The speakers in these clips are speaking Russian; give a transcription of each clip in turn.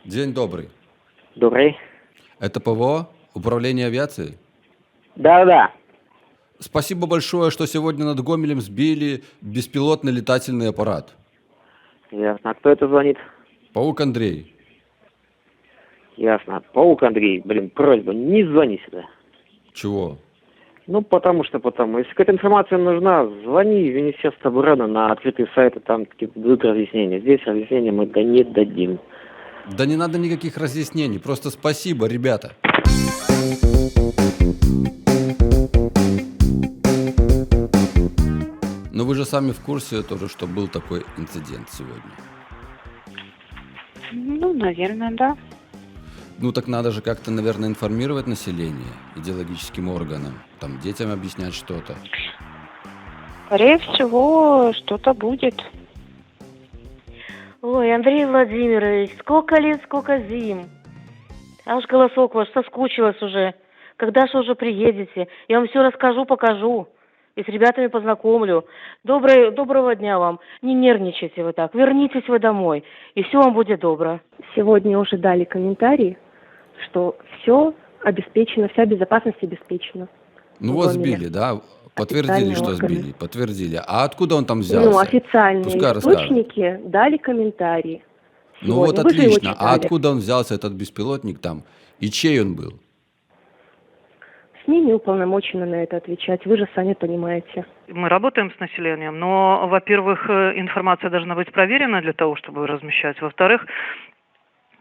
День добрый. Добрый. Это ПВО? Управление авиацией? Да-да. Спасибо большое, что сегодня над Гомелем сбили беспилотный летательный аппарат. Ясно. А кто это звонит? Паук Андрей. Ясно. Паук Андрей, просьба, не звони сюда. Чего? Ну, потому. Если какая-то информация нужна, звони в Министерство обороны на открытые сайты, там какие-то дадут разъяснения. Здесь разъяснения мы не дадим. Да не надо никаких разъяснений, просто спасибо, ребята. Но вы же сами в курсе тоже, что был такой инцидент сегодня. Ну, наверное, да. Ну так надо же как-то, наверное, информировать население идеологическим органам, там детям объяснять что-то. Скорее всего, что-то будет. Ой, Андрей Владимирович, сколько лет, сколько зим. Аж голосок ваш, соскучилась уже. Когда же уже приедете? Я вам все расскажу, покажу. И с ребятами познакомлю. Доброго дня вам. Не нервничайте вы так. Вернитесь вы домой. И все вам будет добро. Сегодня уже дали комментарий, что все обеспечено, вся безопасность обеспечена. Ну вот сбили, да? Подтвердили, что сбили. Подтвердили. А откуда он там взялся? Ну, официальные Пускай источники расскажут. дали комментарий. Ну вот Сегодня. Вы же его отлично. А читали. откуда он взялся, этот беспилотник там? И чей он был? СМИ не уполномочены на это отвечать. Вы же сами понимаете. Мы работаем с населением, но, во-первых, информация должна быть проверена для того, чтобы ее размещать. Во-вторых,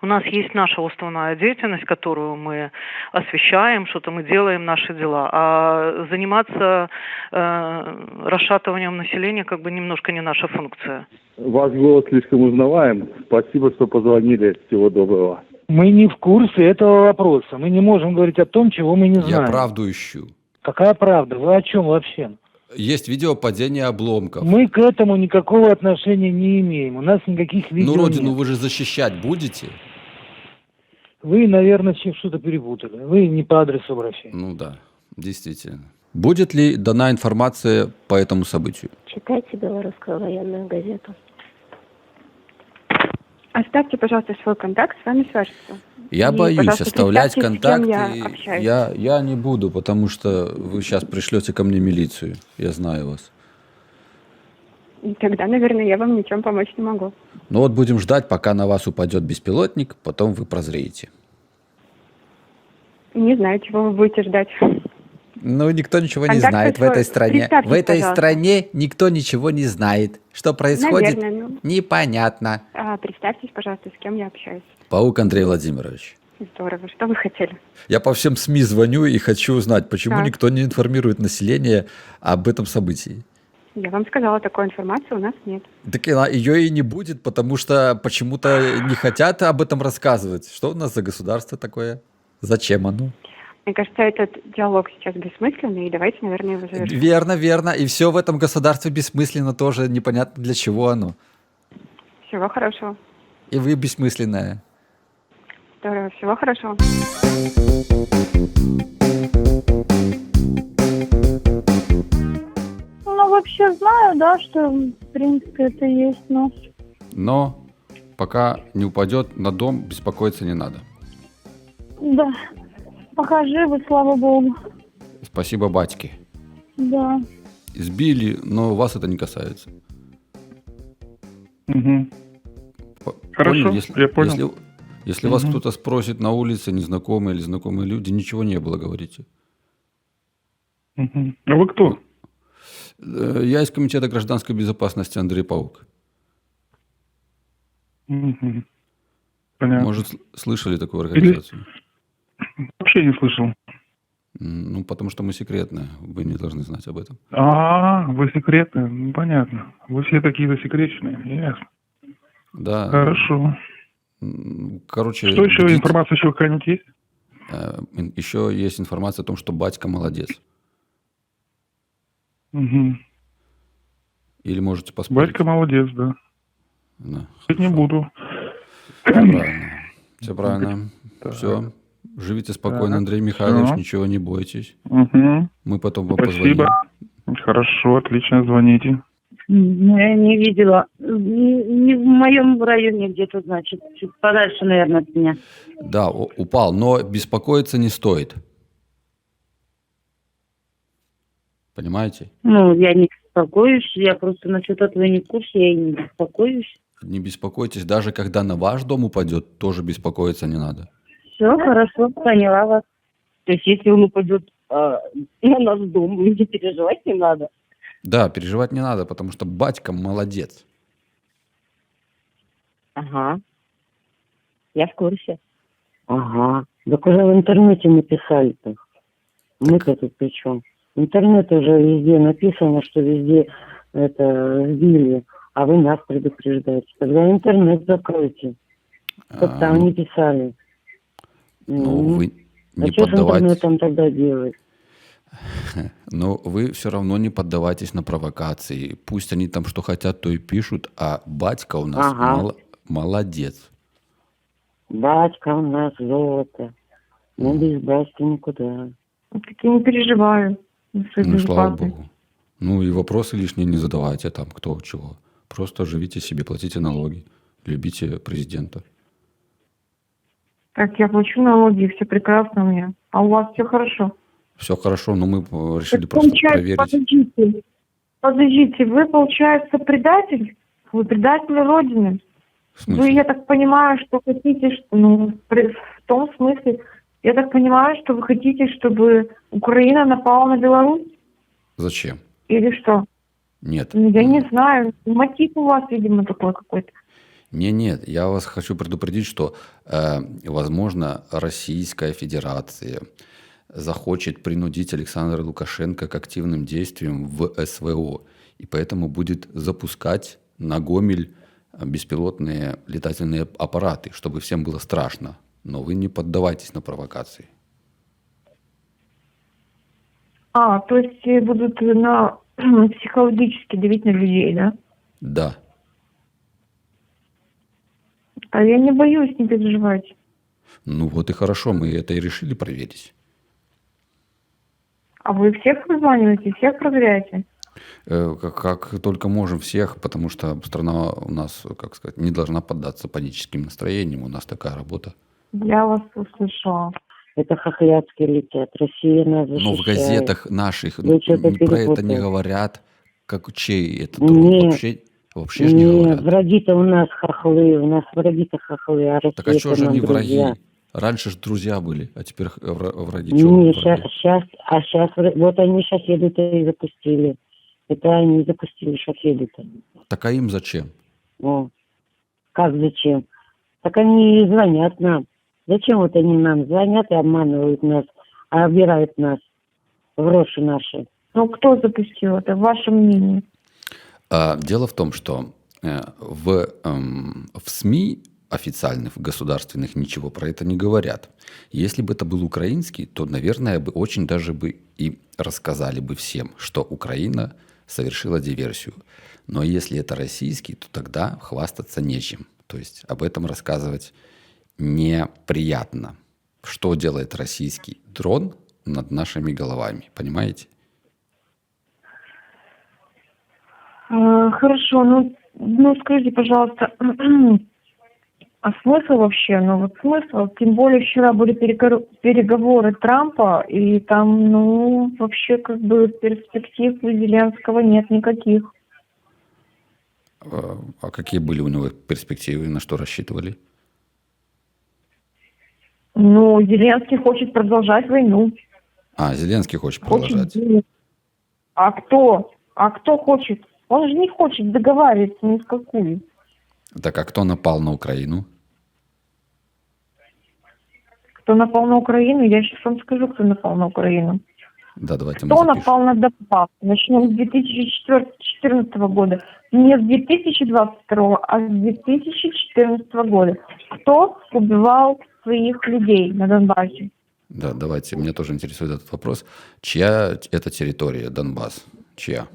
у нас есть наша уставная деятельность, которую мы освещаем, что-то мы делаем, наши дела. А заниматься расшатыванием населения как бы немножко не наша функция. Ваш голос слишком узнаваем. Спасибо, что позвонили. Всего доброго. Мы не в курсе этого вопроса. Мы не можем говорить о том, чего мы не знаем. Я правду ищу. Какая правда? Вы о чем вообще? Есть видео падения обломков. Мы к этому никакого отношения не имеем. У нас никаких видео Ну, родину нет. вы же защищать будете? Вы, наверное, что-то перепутали. Вы не по адресу обращаетесь. Ну да, действительно. Будет ли дана информация по этому событию? Читайте белорусскую военную газету. Оставьте, пожалуйста, свой контакт, с вами свяжутся. Я И, боюсь пожалуйста, оставлять представьте, с кем контакты. я общаюсь. Я не буду, потому что вы сейчас пришлете ко мне милицию. Я знаю вас. И тогда, наверное, я вам ничем помочь не могу. Ну вот будем ждать, пока на вас упадет беспилотник, потом вы прозреете. Не знаю, чего вы будете ждать. Ну, никто ничего не Контакты знает в этой свой стране. представьтесь, В этой пожалуйста. стране никто ничего не знает. Что происходит, Наверное, ну. непонятно. Представьтесь, пожалуйста, с кем я общаюсь. Паук Андрей Владимирович. Здорово. Что вы хотели? Я по всем СМИ звоню и хочу узнать, почему Так. никто не информирует население об этом событии. Я вам сказала, такой информации у нас нет. Так ее и не будет, потому что почему-то не хотят об этом рассказывать. Что у нас за государство такое? Зачем оно? Мне кажется, этот диалог сейчас бессмысленный, и давайте, наверное, его завершим. Верно, верно. И все в этом государстве бессмысленно тоже. Непонятно, для чего оно. Всего хорошего. И вы бессмысленная. Здорово. Всего хорошего. Ну, вообще знаю, да, что, в принципе, это есть, но... Но пока не упадет на дом, беспокоиться не надо. Да, пока живы, слава богу. Спасибо батьке. Да. Сбили, но вас это не касается. Угу. Хорошо, Понял? я понял. Если вас кто-то спросит на улице, незнакомые или знакомые люди, ничего не было, говорите. Угу. А вы кто? Я из Комитета гражданской безопасности Андрей Паук. Угу. Понятно. Может, слышали такую организацию? Вообще не слышал. Ну, потому что мы секретные, вы не должны знать об этом. Вы секретные? Ну, понятно. Вы все такие засекреченные, ясно. Да. Хорошо. Короче... Что еще? Информация еще какая-нибудь есть? Еще есть информация о том, что батька молодец. Угу. Или можете поспорить? Батька молодец, да. Да. Не буду. Все правильно. Все правильно. Так. Все. Живите спокойно, Так. Андрей Михайлович, Всё. ничего не бойтесь. Угу. Мы потом вам Спасибо. позвоним. Хорошо, отлично, звоните. Ну, я не видела. Не в моем районе где-то, значит, чуть подальше, наверное, от меня. Да, упал, но беспокоиться не стоит. Понимаете? Ну, я не беспокоюсь, я просто насчет этого не в курсе, я и не беспокоюсь. Не беспокойтесь, даже когда на ваш дом упадет, тоже беспокоиться не надо. Все, хорошо, поняла вас. То есть, если он упадет на наш дом, мне переживать не надо. Да, переживать не надо, потому что батька молодец. Ага. Я в курсе. Ага. Так уже в интернете написали-то. Мы-то тут при чем? В интернете уже везде написано, что везде это сбили, а вы нас предупреждаете. Тогда интернет закройте. Как там не писали. Ну, вы не А что с поддавайтесь. интернетом тогда делать? Но вы все равно не поддавайтесь на провокации. Пусть они там что хотят, то и пишут, а батька у нас молодец. Батька у нас золото. Мы без батьки никуда. Так я не переживаю. за свою Ну, слава безопасность. богу. Ну и вопросы лишние не задавайте там, кто чего. Просто живите себе, платите налоги, любите президента. Так, я плачу налоги, все прекрасно у меня. А у вас все хорошо? Все хорошо, но мы решили Так, просто получается, проверить. Подождите, вы, получается, предатель? Вы предатель Родины? В смысле? Вы, я так понимаю, что хотите, в том смысле, я так понимаю, что вы хотите, чтобы Украина напала на Беларусь? Зачем? Или что? Нет. Ну, я не знаю. Мотив у вас, видимо, такой какой-то. Нет, я вас хочу предупредить, что, возможно, Российская Федерация захочет принудить Александра Лукашенко к активным действиям в СВО, и поэтому будет запускать на Гомель беспилотные летательные аппараты, чтобы всем было страшно. Но вы не поддавайтесь на провокации. То есть будут психологически давить на людей, да? Да. А я не боюсь, не переживайте. Ну вот и хорошо, мы это и решили проверить. А вы всех вызваниваете, всех проверяете? Как только можем всех, потому что страна у нас, как сказать, не должна поддаться паническим настроениям. У нас такая работа. Я вас услышала. Это хохлядские летят. Россия нас защищает. Но в газетах наших Вы что-то про это не перепутали. говорят. Как чей это дрон? Нет. Вообще же не Нет, говорят. враги-то у нас хохлы, у нас враги-то хохлы, а Россия Так а что же нам они друзья. враги? Раньше же друзья были, а теперь враги. Чего Не, враги? сейчас, вот они шахеды-то и запустили. Это они запустили шахеды-то. Так а им зачем? О, как зачем? Так они звонят нам. Зачем вот они нам звонят и обманывают нас, а обирают нас, гроши наши? Ну, кто запустил это, ваше мнение? Дело в том, что в СМИ официальных, государственных ничего про это не говорят. Если бы это был украинский, то, наверное, бы очень даже бы и рассказали бы всем, что Украина совершила диверсию. Но если это российский, то тогда хвастаться нечем. То есть об этом рассказывать неприятно. Что делает российский дрон над нашими головами, понимаете? Хорошо, ну скажите, пожалуйста, а смысл вообще, смысл, тем более вчера были переговоры Трампа, и там, вообще перспектив у Зеленского нет никаких. А какие были у него перспективы, на что рассчитывали? Зеленский хочет продолжать войну. Зеленский хочет продолжать. А кто? Кто хочет? Он же не хочет договариваться ни с какую. Так а кто напал на Украину? Кто напал на Украину? Я сейчас вам скажу, кто напал на Украину. Да, давайте Кто мы запишем. напал на Донбасс? Начнем с 2014 года. Не с 2022, а с 2014 года. Кто убивал своих людей на Донбассе? Да, давайте, меня тоже интересует этот вопрос. Чья это территория, Донбасс? Чья?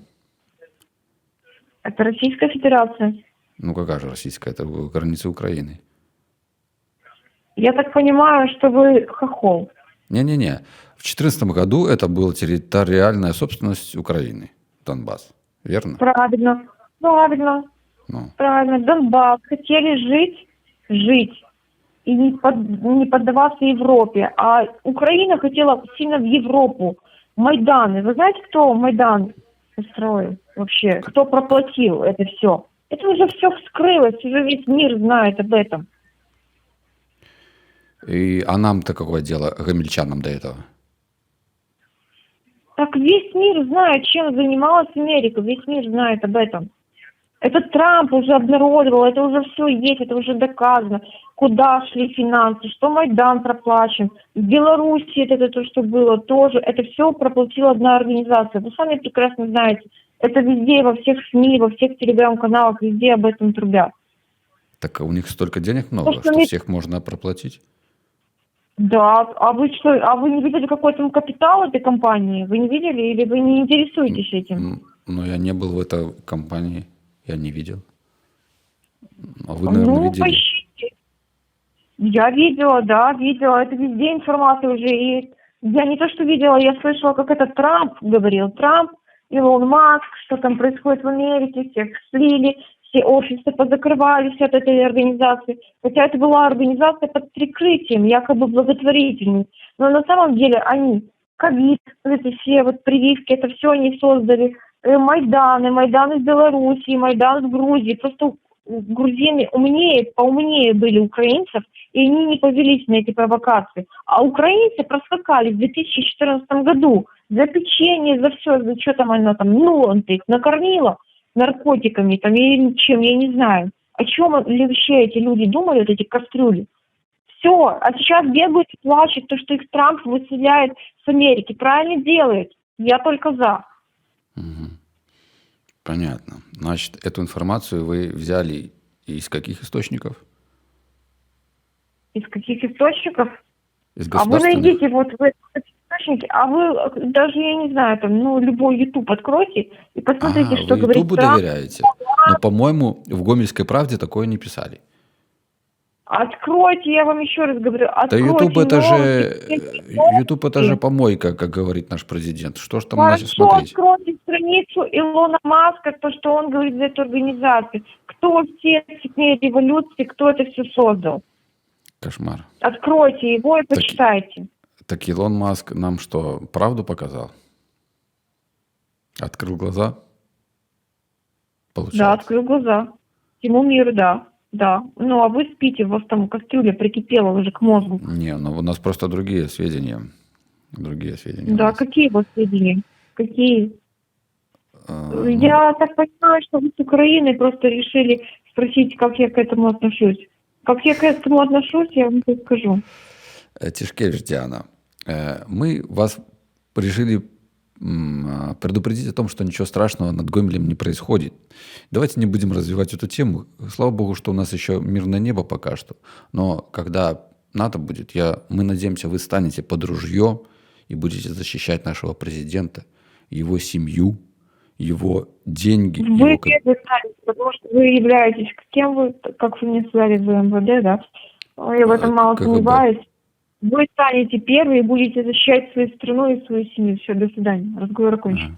Это Российская Федерация. Ну, какая же российская? Это границы Украины. Я так понимаю, что вы хохол. Не-не-не. В 2014 году это была территориальная собственность Украины, Донбасс. Верно? Правильно. Правильно, Ну, правильно. Донбасс хотели жить и не поддаваться Европе. А Украина хотела сильно в Европу. Майданы. Вы знаете, кто Майдан устроил вообще? Кто проплатил это все? Это уже все вскрылось, уже весь мир знает об этом. а нам-то какое дело, гомельчанам, до этого? Так весь мир знает, чем занималась Америка, весь мир знает об этом. Это Трамп уже обнародовал, это уже все есть, это уже доказано, куда шли финансы, что Майдан проплачен. В Беларуси это то, что было, тоже. Это все проплатила одна организация. Вы сами прекрасно знаете, это везде, во всех СМИ, во всех телеграм-каналах, везде об этом трубят. Так у них столько денег много, Потому что что они- всех можно проплатить. Да, а вы что, а вы не видели какой там капитал этой компании? Вы не видели или вы не интересуетесь этим? Но я не был в этой компании, я не видел. А вы, наверное, видели. Поищите. Я видела, да, видела. Это везде информация уже. И я не то, что видела, я слышала, как это Трамп говорил. Трамп, Илон Маск, что там происходит в Америке, всех слили, все офисы позакрывались от этой организации. Хотя это была организация под прикрытием, якобы благотворительной. Но на самом деле они ковид, эти все вот прививки, это все они создали. Майданы в Беларуси, Майдан в Грузии. Просто грузины поумнее были украинцев, и они не повелись на эти провокации. А украинцы проскакали в 2014 году за печенье, за все, за что там оно там, он их накормила наркотиками там или чем, я не знаю. О чем вообще эти люди думали, вот эти кастрюли? Все, а сейчас бегают и плачут, то, что их Трамп выселяет с Америки. Правильно делает. Я только за. Мгм. Понятно. Значит, эту информацию вы взяли из каких источников? Из каких источников? Из А вы государственных? найдите вот в этих источнике, а вы даже, я не знаю, там, любой YouTube откройте и посмотрите, что вы говорит Ютубу Трамп. доверяете? Но, по-моему, в «Гомельской правде» такое не писали. Откройте, я вам еще раз говорю, Да откройте. YouTube это новости, YouTube это же помойка, как говорит наш президент. Что ж там Хорошо, смотреть? откройте страницу Илона Маска, то, что он говорит за эту организацию. Кто все цветные революции, кто это все создал. Кошмар. Откройте его и почитайте. Так Илон Маск нам что, правду показал? Открыл глаза? Получается. Да, открыл глаза. Всему миру, да. Да. Ну, а вы спите, у вас там кастрюля прикипела уже к мозгу. Не, ну у нас просто другие сведения. Другие сведения. у Да, нас. какие у вас сведения? Какие? Ну, Я так понимаю, что вы с Украиной просто решили спросить, как я к этому отношусь. Как я к этому отношусь, я вам сейчас скажу. Тишкевич Диана, мы вас решили предупредить о том, что ничего страшного над Гомелем не происходит. Давайте не будем развивать эту тему. Слава богу, что у нас еще мирное небо пока что. Но когда надо будет, мы надеемся, вы станете под ружье и будете защищать нашего президента, его семью, его деньги. Вы его... первый станете, потому что вы являетесь, кем вы, как вы мне сказали, в МВД, да? Я в этом мало КГБ. сомневаюсь. Вы станете первые и будете защищать свою страну и свою семью. Все, до свидания. Разговор окончен.